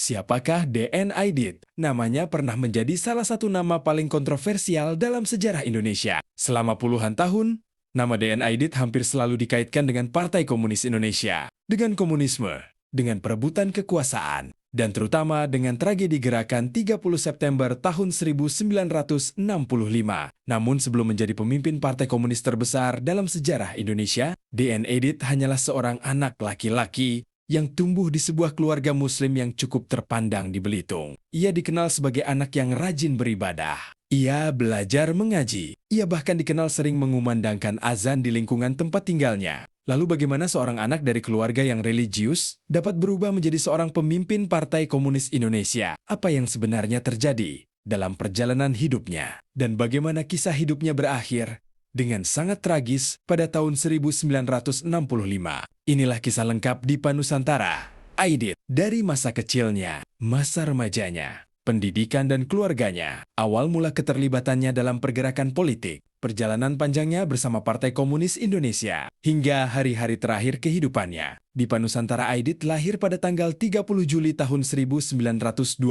Siapakah D.N. Aidit? Namanya pernah menjadi salah satu nama paling kontroversial dalam sejarah Indonesia. Selama puluhan tahun, nama D.N. Aidit hampir selalu dikaitkan dengan Partai Komunis Indonesia, dengan komunisme, dengan perebutan kekuasaan, dan terutama dengan tragedi gerakan 30 September tahun 1965. Namun sebelum menjadi pemimpin Partai Komunis terbesar dalam sejarah Indonesia, D.N. Aidit hanyalah seorang anak laki-laki yang tumbuh di sebuah keluarga muslim yang cukup terpandang di Belitung. Ia dikenal sebagai anak yang rajin beribadah. Ia belajar mengaji. Ia bahkan dikenal sering mengumandangkan azan di lingkungan tempat tinggalnya. Lalu bagaimana seorang anak dari keluarga yang religius dapat berubah menjadi seorang pemimpin Partai Komunis Indonesia? Apa yang sebenarnya terjadi dalam perjalanan hidupnya? Dan bagaimana kisah hidupnya berakhir dengan sangat tragis pada tahun 1965? Inilah kisah lengkap Dipa Nusantara. Aidit, dari masa kecilnya, masa remajanya, pendidikan dan keluarganya, awal mula keterlibatannya dalam pergerakan politik, perjalanan panjangnya bersama Partai Komunis Indonesia, hingga hari-hari terakhir kehidupannya. Dipa Nusantara Aidit lahir pada tanggal 30 Juli tahun 1923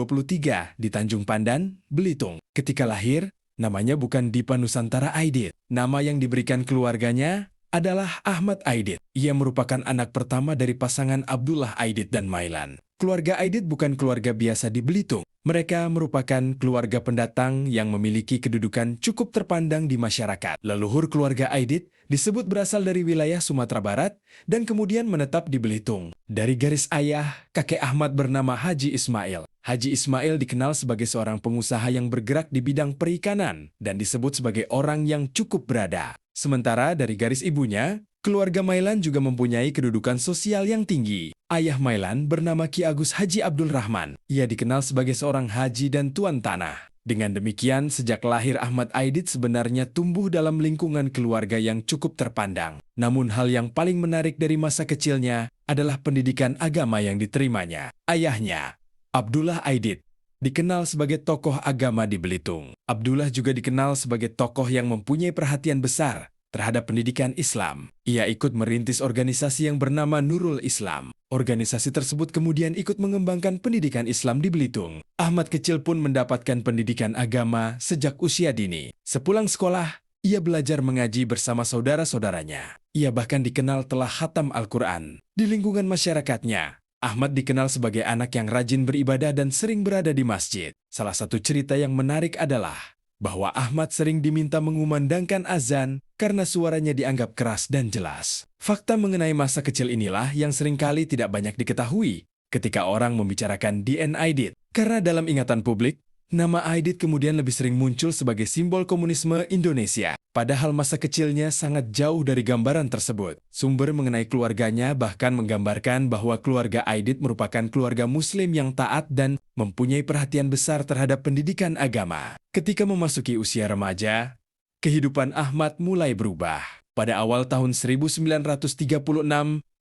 di Tanjung Pandan, Belitung. Ketika lahir, namanya bukan Dipa Nusantara Aidit. Nama yang diberikan keluarganya adalah Ahmad Aidit. Ia merupakan anak pertama dari pasangan Abdullah Aidit dan Mailan. Keluarga Aidit bukan keluarga biasa di Belitung. Mereka merupakan keluarga pendatang yang memiliki kedudukan cukup terpandang di masyarakat. Leluhur keluarga Aidit disebut berasal dari wilayah Sumatera Barat dan kemudian menetap di Belitung. Dari garis ayah, kakek Ahmad bernama Haji Ismail. Haji Ismail dikenal sebagai seorang pengusaha yang bergerak di bidang perikanan dan disebut sebagai orang yang cukup berada. Sementara dari garis ibunya, keluarga Mailan juga mempunyai kedudukan sosial yang tinggi. Ayah Mailan bernama Ki Agus Haji Abdul Rahman. Ia dikenal sebagai seorang haji dan tuan tanah. Dengan demikian, sejak lahir Ahmad Aidit sebenarnya tumbuh dalam lingkungan keluarga yang cukup terpandang. Namun hal yang paling menarik dari masa kecilnya adalah pendidikan agama yang diterimanya. Ayahnya, Abdullah Aidit, dikenal sebagai tokoh agama di Belitung. Abdullah juga dikenal sebagai tokoh yang mempunyai perhatian besar terhadap pendidikan Islam. Ia ikut merintis organisasi yang bernama Nurul Islam. Organisasi tersebut kemudian ikut mengembangkan pendidikan Islam di Belitung. Ahmad kecil pun mendapatkan pendidikan agama sejak usia dini. Sepulang sekolah, ia belajar mengaji bersama saudara-saudaranya. Ia bahkan dikenal telah khatam Al-Quran. Di lingkungan masyarakatnya, Ahmad dikenal sebagai anak yang rajin beribadah dan sering berada di masjid. Salah satu cerita yang menarik adalah bahwa Ahmad sering diminta mengumandangkan azan karena suaranya dianggap keras dan jelas. Fakta mengenai masa kecil inilah yang seringkali tidak banyak diketahui ketika orang membicarakan D.N. Aidit. Karena dalam ingatan publik, nama Aidit kemudian lebih sering muncul sebagai simbol komunisme Indonesia. Padahal masa kecilnya sangat jauh dari gambaran tersebut. Sumber mengenai keluarganya bahkan menggambarkan bahwa keluarga Aidit merupakan keluarga muslim yang taat dan mempunyai perhatian besar terhadap pendidikan agama. Ketika memasuki usia remaja, kehidupan Ahmad mulai berubah. Pada awal tahun 1936,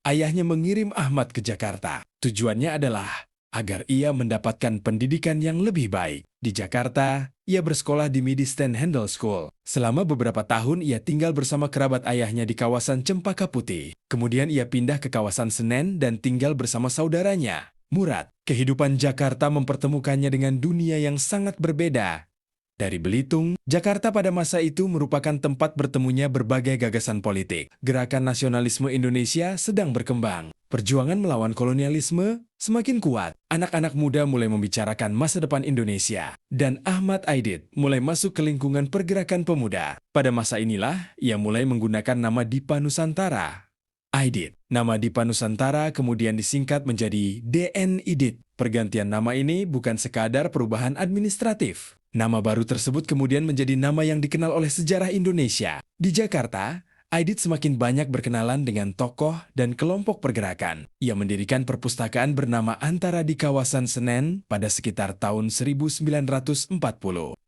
ayahnya mengirim Ahmad ke Jakarta. Tujuannya adalah agar ia mendapatkan pendidikan yang lebih baik. Di Jakarta, ia bersekolah di Midi Stand Handel School. Selama beberapa tahun, ia tinggal bersama kerabat ayahnya di kawasan Cempaka Putih. Kemudian ia pindah ke kawasan Senen dan tinggal bersama saudaranya, Murad. Kehidupan Jakarta mempertemukannya dengan dunia yang sangat berbeda. Dari Belitung, Jakarta pada masa itu merupakan tempat bertemunya berbagai gagasan politik. Gerakan nasionalisme Indonesia sedang berkembang. Perjuangan melawan kolonialisme semakin kuat. Anak-anak muda mulai membicarakan masa depan Indonesia. Dan Ahmad Aidit mulai masuk ke lingkungan pergerakan pemuda. Pada masa inilah, ia mulai menggunakan nama Dipa Nusantara Aidit. Nama Dipa Nusantara kemudian disingkat menjadi D.N. Aidit. Pergantian nama ini bukan sekadar perubahan administratif. Nama baru tersebut kemudian menjadi nama yang dikenal oleh sejarah Indonesia. Di Jakarta, Aidit semakin banyak berkenalan dengan tokoh dan kelompok pergerakan. Ia mendirikan perpustakaan bernama Antara di kawasan Senen pada sekitar tahun 1940.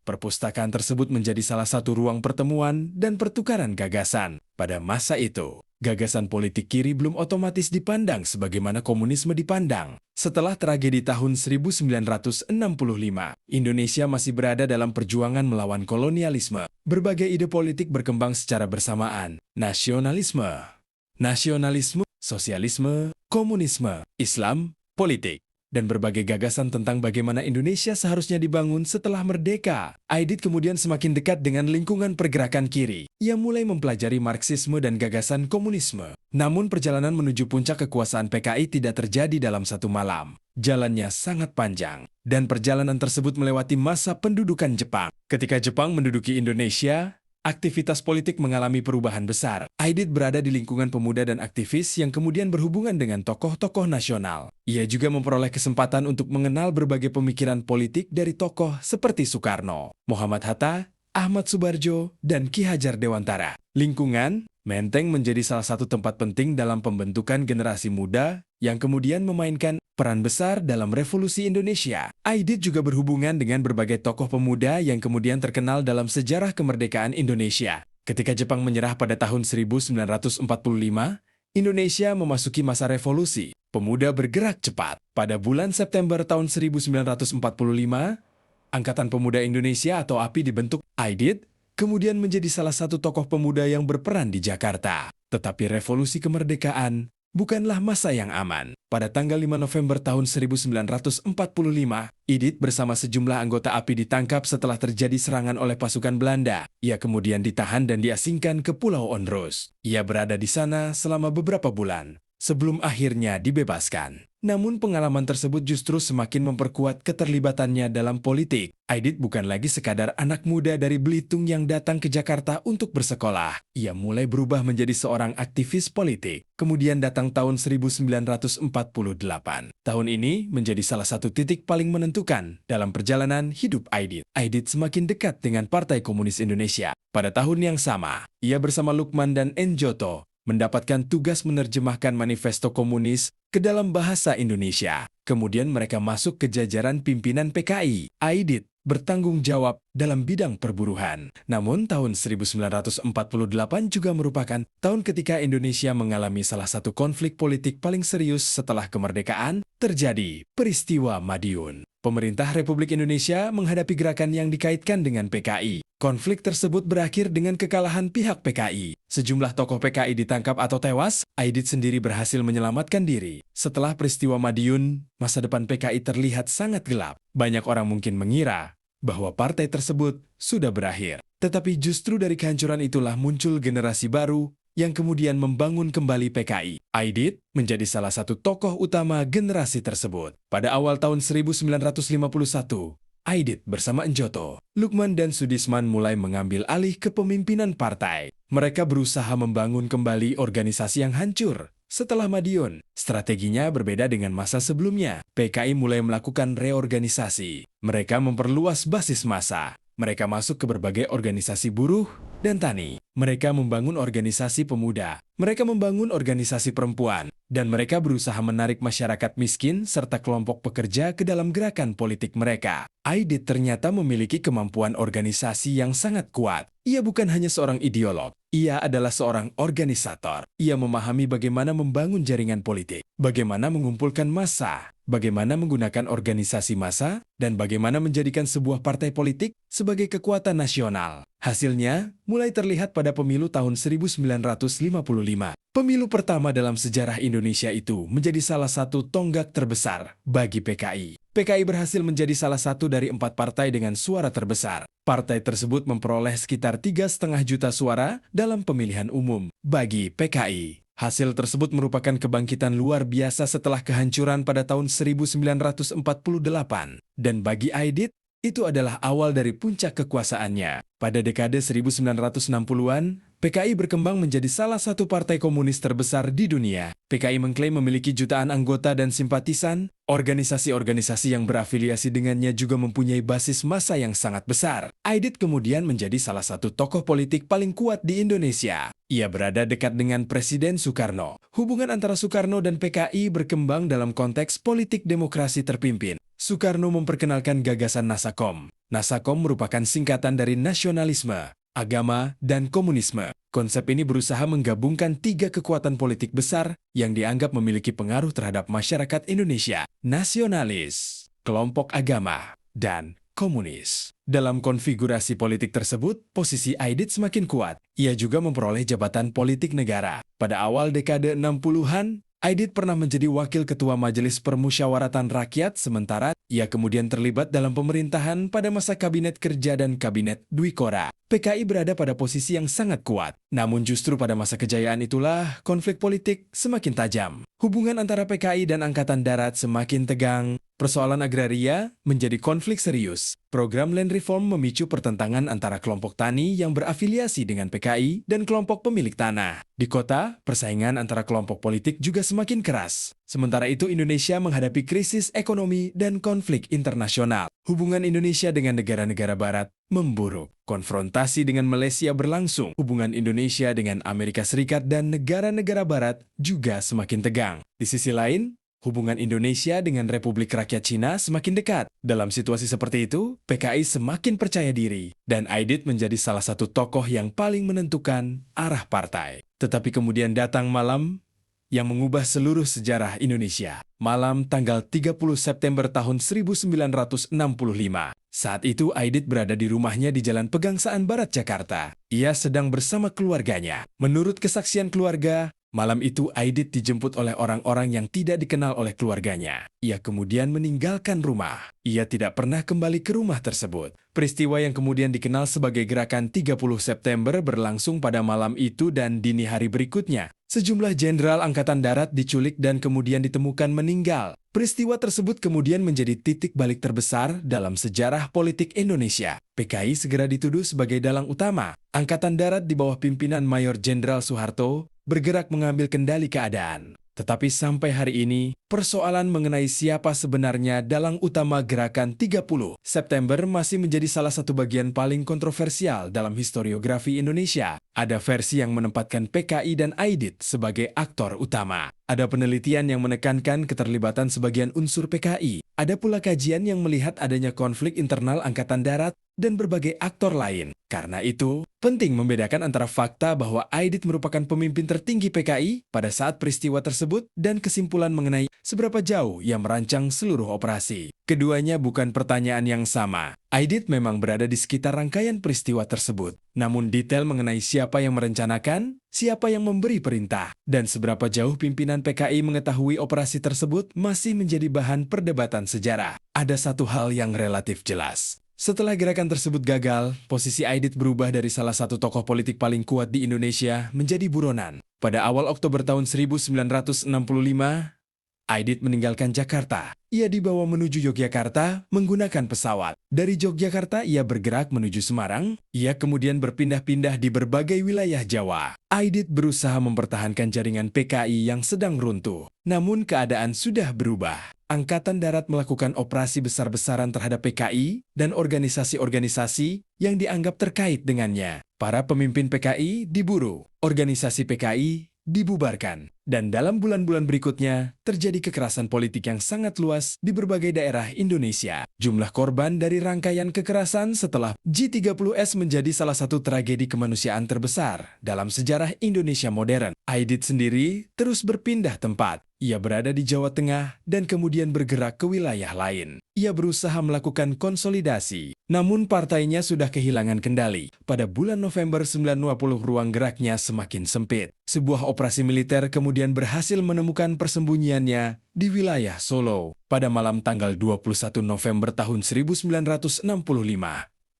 Perpustakaan tersebut menjadi salah satu ruang pertemuan dan pertukaran gagasan. Pada masa itu, gagasan politik kiri belum otomatis dipandang sebagaimana komunisme dipandang. Setelah tragedi tahun 1965, Indonesia masih berada dalam perjuangan melawan kolonialisme. Berbagai ide politik berkembang secara bersamaan. Nasionalisme, sosialisme, komunisme, Islam, politik, dan berbagai gagasan tentang bagaimana Indonesia seharusnya dibangun setelah merdeka. Aidit kemudian semakin dekat dengan lingkungan pergerakan kiri. Ia mulai mempelajari Marxisme dan gagasan komunisme. Namun perjalanan menuju puncak kekuasaan PKI tidak terjadi dalam satu malam. Jalannya sangat panjang, dan perjalanan tersebut melewati masa pendudukan Jepang. Ketika Jepang menduduki Indonesia, aktivitas politik mengalami perubahan besar. Aidit berada di lingkungan pemuda dan aktivis yang kemudian berhubungan dengan tokoh-tokoh nasional. Ia juga memperoleh kesempatan untuk mengenal berbagai pemikiran politik dari tokoh seperti Soekarno, Muhammad Hatta, Ahmad Subarjo, dan Ki Hajar Dewantara. Lingkungan, Menteng menjadi salah satu tempat penting dalam pembentukan generasi muda yang kemudian memainkan peran besar dalam revolusi Indonesia. Aidit juga berhubungan dengan berbagai tokoh pemuda yang kemudian terkenal dalam sejarah kemerdekaan Indonesia. Ketika Jepang menyerah pada tahun 1945, Indonesia memasuki masa revolusi. Pemuda bergerak cepat. Pada bulan September tahun 1945, Angkatan Pemuda Indonesia atau API dibentuk. Aidit kemudian menjadi salah satu tokoh pemuda yang berperan di Jakarta. Tetapi revolusi kemerdekaan bukanlah masa yang aman. Pada tanggal 5 November tahun 1945, Aidit bersama sejumlah anggota API ditangkap setelah terjadi serangan oleh pasukan Belanda. Ia kemudian ditahan dan diasingkan ke Pulau Onrus. Ia berada di sana selama beberapa bulan, sebelum akhirnya dibebaskan. Namun pengalaman tersebut justru semakin memperkuat keterlibatannya dalam politik. Aidit bukan lagi sekadar anak muda dari Belitung yang datang ke Jakarta untuk bersekolah. Ia mulai berubah menjadi seorang aktivis politik. Kemudian datang tahun 1948. Tahun ini menjadi salah satu titik paling menentukan dalam perjalanan hidup Aidit. Aidit semakin dekat dengan Partai Komunis Indonesia. Pada tahun yang sama, ia bersama Lukman dan Enjoto mendapatkan tugas menerjemahkan manifesto komunis ke dalam bahasa Indonesia. Kemudian mereka masuk ke jajaran pimpinan PKI. Aidit bertanggung jawab dalam bidang perburuhan. Namun tahun 1948 juga merupakan tahun ketika Indonesia mengalami salah satu konflik politik paling serius setelah kemerdekaan, terjadi peristiwa Madiun. Pemerintah Republik Indonesia menghadapi gerakan yang dikaitkan dengan PKI. Konflik tersebut berakhir dengan kekalahan pihak PKI. Sejumlah tokoh PKI ditangkap atau tewas, Aidit sendiri berhasil menyelamatkan diri. Setelah peristiwa Madiun, masa depan PKI terlihat sangat gelap. Banyak orang mungkin mengira bahwa partai tersebut sudah berakhir. Tetapi justru dari kehancuran itulah muncul generasi baru yang kemudian membangun kembali PKI. Aidit menjadi salah satu tokoh utama generasi tersebut. Pada awal tahun 1951, Aidit bersama Enjoto, Lukman dan Sudisman mulai mengambil alih kepemimpinan partai. Mereka berusaha membangun kembali organisasi yang hancur setelah Madiun. Strateginya berbeda dengan masa sebelumnya. PKI mulai melakukan reorganisasi. Mereka memperluas basis massa. Mereka masuk ke berbagai organisasi buruh dan tani. Mereka membangun organisasi pemuda. Mereka membangun organisasi perempuan. Dan mereka berusaha menarik masyarakat miskin serta kelompok pekerja ke dalam gerakan politik mereka. Aidit ternyata memiliki kemampuan organisasi yang sangat kuat. Ia bukan hanya seorang ideolog. Ia adalah seorang organisator. Ia memahami bagaimana membangun jaringan politik, bagaimana mengumpulkan massa, bagaimana menggunakan organisasi massa, dan bagaimana menjadikan sebuah partai politik sebagai kekuatan nasional. Hasilnya mulai terlihat pada pemilu tahun 1955. Pemilu pertama dalam sejarah Indonesia itu menjadi salah satu tonggak terbesar bagi PKI. PKI berhasil menjadi salah satu dari 4 partai dengan suara terbesar. Partai tersebut memperoleh sekitar 3,5 juta suara dalam pemilihan umum bagi PKI. Hasil tersebut merupakan kebangkitan luar biasa setelah kehancuran pada tahun 1948. Dan bagi Aidit, itu adalah awal dari puncak kekuasaannya. Pada dekade 1960-an, PKI berkembang menjadi salah satu partai komunis terbesar di dunia. PKI mengklaim memiliki jutaan anggota dan simpatisan. Organisasi-organisasi yang berafiliasi dengannya juga mempunyai basis massa yang sangat besar. Aidit kemudian menjadi salah satu tokoh politik paling kuat di Indonesia. Ia berada dekat dengan Presiden Soekarno. Hubungan antara Soekarno dan PKI berkembang dalam konteks politik demokrasi terpimpin. Soekarno memperkenalkan gagasan Nasakom. Nasakom merupakan singkatan dari nasionalisme, agama, dan komunisme. Konsep ini berusaha menggabungkan 3 kekuatan politik besar yang dianggap memiliki pengaruh terhadap masyarakat Indonesia: nasionalis, kelompok agama, dan komunis. Dalam konfigurasi politik tersebut, posisi Aidit semakin kuat. Ia juga memperoleh jabatan politik negara. Pada awal dekade 60-an, Aidit pernah menjadi wakil ketua Majelis Permusyawaratan Rakyat, sementara ia kemudian terlibat dalam pemerintahan pada masa Kabinet Kerja dan Kabinet Dwi Kora. PKI berada pada posisi yang sangat kuat. Namun justru pada masa kejayaan itulah konflik politik semakin tajam. Hubungan antara PKI dan Angkatan Darat semakin tegang. Persoalan agraria menjadi konflik serius. Program Land Reform memicu pertentangan antara kelompok tani yang berafiliasi dengan PKI dan kelompok pemilik tanah. Di kota, persaingan antara kelompok politik juga semakin keras. Sementara itu, Indonesia menghadapi krisis ekonomi dan konflik internasional. Hubungan Indonesia dengan negara-negara barat memburuk. Konfrontasi dengan Malaysia berlangsung. Hubungan Indonesia dengan Amerika Serikat dan negara-negara barat juga semakin tegang. Di sisi lain, hubungan Indonesia dengan Republik Rakyat Cina semakin dekat. Dalam situasi seperti itu, PKI semakin percaya diri, dan Aidit menjadi salah satu tokoh yang paling menentukan arah partai. Tetapi kemudian datang malam yang mengubah seluruh sejarah Indonesia. Malam tanggal 30 September tahun 1965. Saat itu Aidit berada di rumahnya di Jalan Pegangsaan Barat, Jakarta. Ia sedang bersama keluarganya. Menurut kesaksian keluarga, malam itu Aidit dijemput oleh orang-orang yang tidak dikenal oleh keluarganya. Ia kemudian meninggalkan rumah. Ia tidak pernah kembali ke rumah tersebut. Peristiwa yang kemudian dikenal sebagai Gerakan 30 September berlangsung pada malam itu dan dini hari berikutnya. Sejumlah jenderal Angkatan Darat diculik dan kemudian ditemukan meninggal. Peristiwa tersebut kemudian menjadi titik balik terbesar dalam sejarah politik Indonesia. PKI segera dituduh sebagai dalang utama. Angkatan Darat di bawah pimpinan Mayor Jenderal Soeharto bergerak mengambil kendali keadaan. Tetapi sampai hari ini, persoalan mengenai siapa sebenarnya dalang utama Gerakan 30 September masih menjadi salah satu bagian paling kontroversial dalam historiografi Indonesia. Ada versi yang menempatkan PKI dan Aidit sebagai aktor utama. Ada penelitian yang menekankan keterlibatan sebagian unsur PKI. Ada pula kajian yang melihat adanya konflik internal Angkatan Darat dan berbagai aktor lain. Karena itu, penting membedakan antara fakta bahwa Aidit merupakan pemimpin tertinggi PKI pada saat peristiwa tersebut dan kesimpulan mengenai seberapa jauh ia merancang seluruh operasi. Keduanya bukan pertanyaan yang sama. Aidit memang berada di sekitar rangkaian peristiwa tersebut. Namun detail mengenai siapa yang merencanakan, siapa yang memberi perintah, dan seberapa jauh pimpinan PKI mengetahui operasi tersebut masih menjadi bahan perdebatan sejarah. Ada satu hal yang relatif jelas. Setelah gerakan tersebut gagal, posisi Aidit berubah dari salah satu tokoh politik paling kuat di Indonesia menjadi buronan. Pada awal Oktober tahun 1965, Aidit meninggalkan Jakarta. Ia dibawa menuju Yogyakarta menggunakan pesawat. Dari Yogyakarta ia bergerak menuju Semarang. Ia kemudian berpindah-pindah di berbagai wilayah Jawa. Aidit berusaha mempertahankan jaringan PKI yang sedang runtuh. Namun keadaan sudah berubah. Angkatan Darat melakukan operasi besar-besaran terhadap PKI dan organisasi-organisasi yang dianggap terkait dengannya. Para pemimpin PKI diburu. Organisasi PKI dibubarkan. Dan dalam bulan-bulan berikutnya, terjadi kekerasan politik yang sangat luas di berbagai daerah Indonesia. Jumlah korban dari rangkaian kekerasan setelah G30S menjadi salah satu tragedi kemanusiaan terbesar dalam sejarah Indonesia modern. Aidit sendiri terus berpindah tempat. Ia berada di Jawa Tengah dan kemudian bergerak ke wilayah lain. Ia berusaha melakukan konsolidasi, namun partainya sudah kehilangan kendali. Pada bulan November 1990, ruang geraknya semakin sempit. Sebuah operasi militer kemudian berhasil menemukan persembunyiannya di wilayah Solo. Pada malam tanggal 21 November tahun 1965,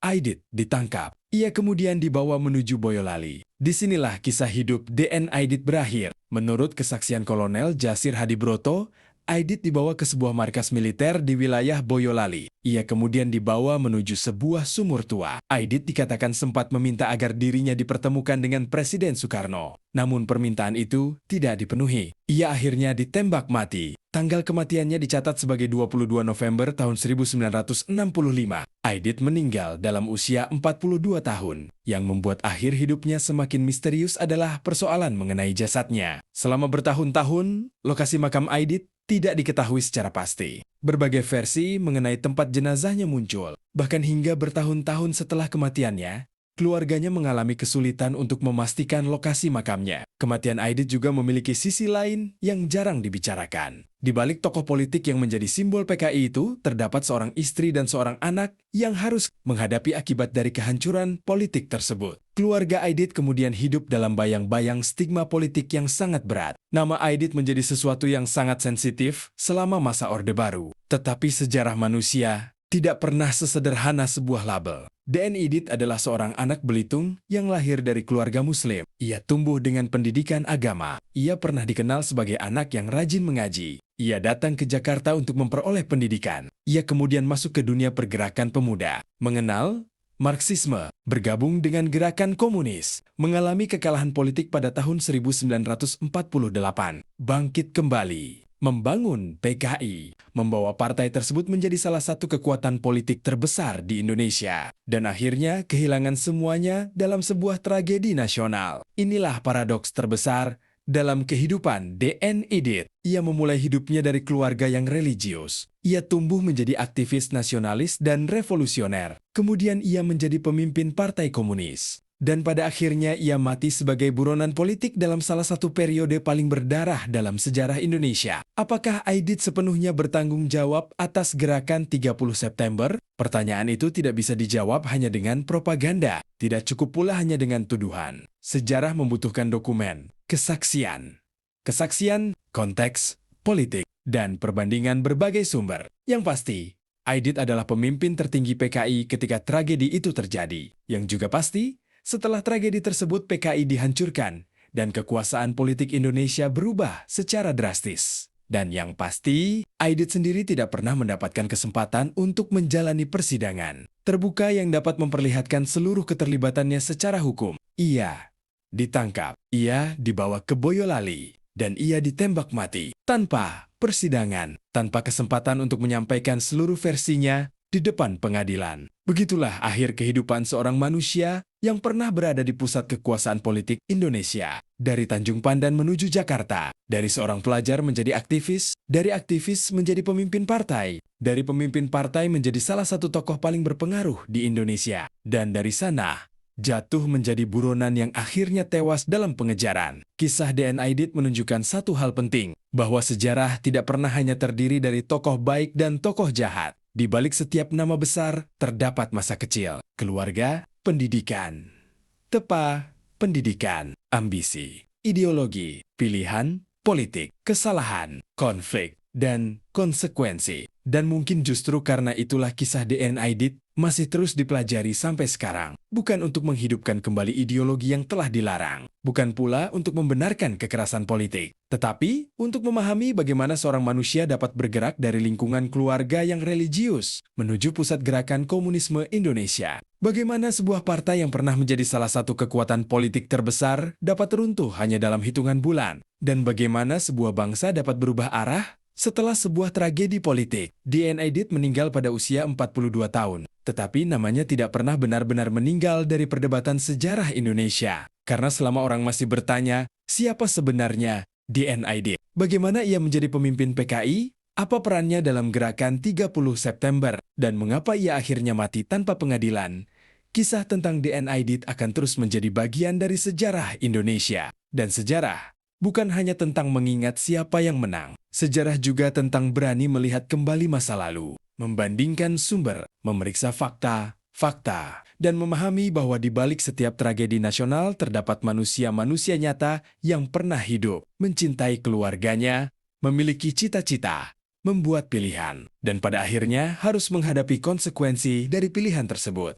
Aidit ditangkap. Ia kemudian dibawa menuju Boyolali. Disinilah kisah hidup DN Aidit berakhir. Menurut kesaksian Kolonel Jasir Hadibroto, Aidit dibawa ke sebuah markas militer di wilayah Boyolali. Ia kemudian dibawa menuju sebuah sumur tua. Aidit dikatakan sempat meminta agar dirinya dipertemukan dengan Presiden Soekarno. Namun permintaan itu tidak dipenuhi. Ia akhirnya ditembak mati. Tanggal kematiannya dicatat sebagai 22 November tahun 1965. Aidit meninggal dalam usia 42 tahun. Yang membuat akhir hidupnya semakin misterius adalah persoalan mengenai jasadnya. Selama bertahun-tahun, lokasi makam Aidit tidak diketahui secara pasti. Berbagai versi mengenai tempat jenazahnya muncul. Bahkan hingga bertahun-tahun setelah kematiannya, keluarganya mengalami kesulitan untuk memastikan lokasi makamnya. Kematian Aidit juga memiliki sisi lain yang jarang dibicarakan. Di balik tokoh politik yang menjadi simbol PKI itu, terdapat seorang istri dan seorang anak yang harus menghadapi akibat dari kehancuran politik tersebut. Keluarga Aidit kemudian hidup dalam bayang-bayang stigma politik yang sangat berat. Nama Aidit menjadi sesuatu yang sangat sensitif selama masa Orde Baru. Tetapi sejarah manusia tidak pernah sesederhana sebuah label. DN Aidit adalah seorang anak Belitung yang lahir dari keluarga Muslim. Ia tumbuh dengan pendidikan agama. Ia pernah dikenal sebagai anak yang rajin mengaji. Ia datang ke Jakarta untuk memperoleh pendidikan. Ia kemudian masuk ke dunia pergerakan pemuda, mengenal Marxisme, bergabung dengan gerakan komunis, mengalami kekalahan politik pada tahun 1948, bangkit kembali, membangun PKI, membawa partai tersebut menjadi salah satu kekuatan politik terbesar di Indonesia, dan akhirnya kehilangan semuanya dalam sebuah tragedi nasional. Inilah paradoks terbesar dalam kehidupan DN Aidit. Ia memulai hidupnya dari keluarga yang religius. Ia tumbuh menjadi aktivis nasionalis dan revolusioner. Kemudian ia menjadi pemimpin Partai Komunis. Dan pada akhirnya ia mati sebagai buronan politik dalam salah satu periode paling berdarah dalam sejarah Indonesia. Apakah Aidit sepenuhnya bertanggung jawab atas gerakan 30 September? Pertanyaan itu tidak bisa dijawab hanya dengan propaganda. Tidak cukup pula hanya dengan tuduhan. Sejarah membutuhkan dokumen, kesaksian, konteks, politik, dan perbandingan berbagai sumber. Yang pasti, Aidit adalah pemimpin tertinggi PKI ketika tragedi itu terjadi. Yang juga pasti, setelah tragedi tersebut PKI dihancurkan dan kekuasaan politik Indonesia berubah secara drastis. Dan yang pasti, Aidit sendiri tidak pernah mendapatkan kesempatan untuk menjalani persidangan terbuka yang dapat memperlihatkan seluruh keterlibatannya secara hukum. Ia ditangkap, ia dibawa ke Boyolali, dan ia ditembak mati tanpa persidangan, tanpa kesempatan untuk menyampaikan seluruh versinya di depan pengadilan. Begitulah akhir kehidupan seorang manusia yang pernah berada di pusat kekuasaan politik Indonesia. Dari Tanjung Pandan menuju Jakarta, dari seorang pelajar menjadi aktivis, dari aktivis menjadi pemimpin partai, dari pemimpin partai menjadi salah satu tokoh paling berpengaruh di Indonesia, dan dari sana jatuh menjadi buronan yang akhirnya tewas dalam pengejaran. Kisah DN Aidit menunjukkan satu hal penting, bahwa sejarah tidak pernah hanya terdiri dari tokoh baik dan tokoh jahat. Di balik setiap nama besar, terdapat masa kecil, keluarga, pendidikan, pendidikan, ambisi, ideologi, pilihan, politik, kesalahan, konflik, dan konsekuensi. Dan mungkin justru karena itulah kisah DN Aidit masih terus dipelajari sampai sekarang. Bukan untuk menghidupkan kembali ideologi yang telah dilarang. Bukan pula untuk membenarkan kekerasan politik. Tetapi untuk memahami bagaimana seorang manusia dapat bergerak dari lingkungan keluarga yang religius menuju pusat gerakan komunisme Indonesia. Bagaimana sebuah partai yang pernah menjadi salah satu kekuatan politik terbesar dapat runtuh hanya dalam hitungan bulan. Dan bagaimana sebuah bangsa dapat berubah arah setelah sebuah tragedi politik. DN Aidit meninggal pada usia 42 tahun. Tetapi namanya tidak pernah benar-benar meninggal dari perdebatan sejarah Indonesia. Karena selama orang masih bertanya, siapa sebenarnya DN Aidit? Bagaimana ia menjadi pemimpin PKI? Apa perannya dalam gerakan 30 September? Dan mengapa ia akhirnya mati tanpa pengadilan? Kisah tentang DN Aidit akan terus menjadi bagian dari sejarah Indonesia. Dan sejarah bukan hanya tentang mengingat siapa yang menang. Sejarah juga tentang berani melihat kembali masa lalu, membandingkan sumber, memeriksa fakta, dan memahami bahwa di balik setiap tragedi nasional terdapat manusia-manusia nyata yang pernah hidup, mencintai keluarganya, memiliki cita-cita, membuat pilihan, dan pada akhirnya harus menghadapi konsekuensi dari pilihan tersebut.